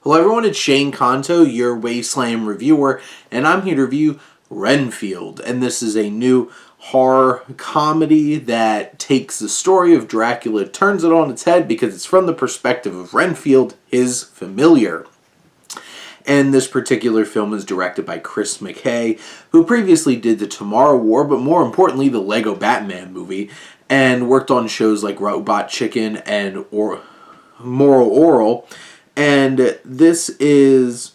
Hello everyone, it's Shane Kanto, your Wasteland reviewer, and I'm here to review Renfield. And this is a new horror comedy that takes the story of Dracula, turns it on its head because it's from the perspective of Renfield, his familiar. And this particular film is directed by Chris McKay, who previously did The Tomorrow War, but more importantly, the Lego Batman movie, and worked on shows like Robot Chicken and Moral Oral. And this is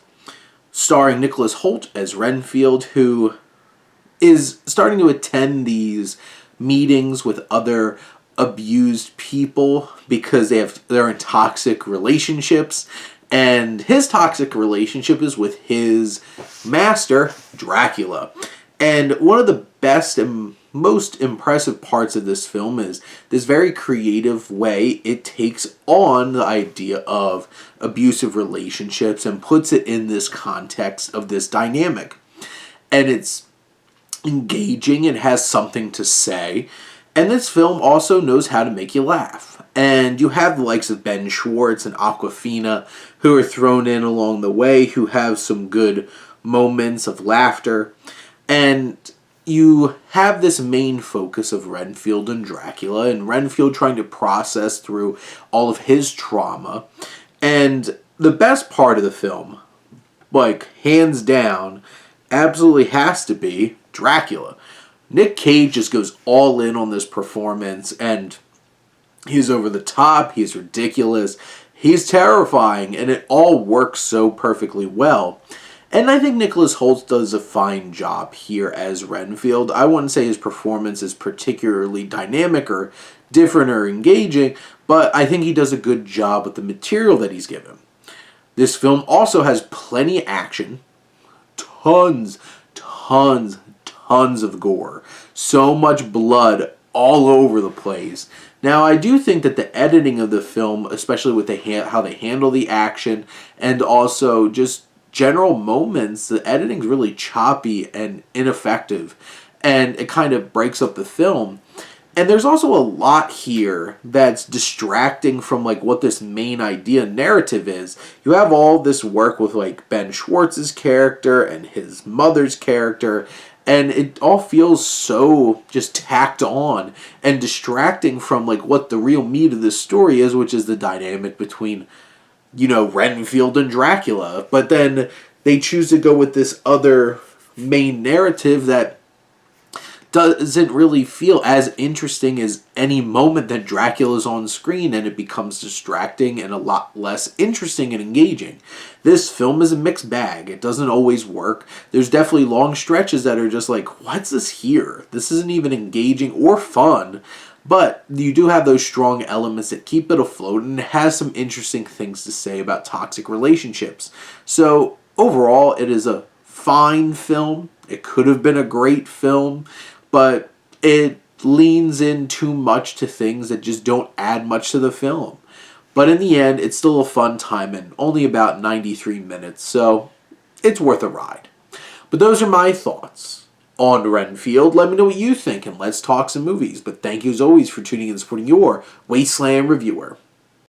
starring Nicholas Hoult as Renfield, who is starting to attend these meetings with other abused people because they're in toxic relationships. And his toxic relationship is with his master, Dracula. And one of the best and most impressive parts of this film is this very creative way it takes on the idea of abusive relationships and puts it in this context of this dynamic. And it's engaging, it has something to say, and this film also knows how to make you laugh. And you have the likes of Ben Schwartz and Awkwafina who are thrown in along the way, who have some good moments of laughter. And you have this main focus of Renfield and Dracula, and Renfield trying to process through all of his trauma. And the best part of the film, like hands down, absolutely has to be Dracula. Nick Cage just goes all in on this performance, and he's over the top, he's ridiculous, he's terrifying, and it all works so perfectly well. And I think Nicholas Hoult does a fine job here as Renfield. I wouldn't say his performance is particularly dynamic or different or engaging, but I think he does a good job with the material that he's given. This film also has plenty of action, tons of gore, so much blood all over the place. Now, I do think that the editing of the film, especially with how they handle the action and also just general moments, the editing's really choppy and ineffective, and it kind of breaks up the film. And there's also a lot here that's distracting from like what this main idea narrative is. You have all this work with like Ben Schwartz's character and his mother's character, and it all feels so just tacked on and distracting from like what the real meat of this story is, which is the dynamic between, Renfield and Dracula. But then they choose to go with this other main narrative that doesn't really feel as interesting as any moment that Dracula's on screen, and it becomes distracting and a lot less interesting and engaging. This film is a mixed bag. It doesn't always work. There's definitely long stretches that are just like, what's this here? This isn't even engaging or fun. But you do have those strong elements that keep it afloat, and it has some interesting things to say about toxic relationships. So overall, it is a fine film. It could have been a great film, but it leans in too much to things that just don't add much to the film. But in the end, it's still a fun time and only about 93 minutes, so it's worth a ride. But those are my thoughts on Renfield. Let me know what you think, and let's talk some movies. But thank you as always for tuning in and supporting your Wasteland reviewer.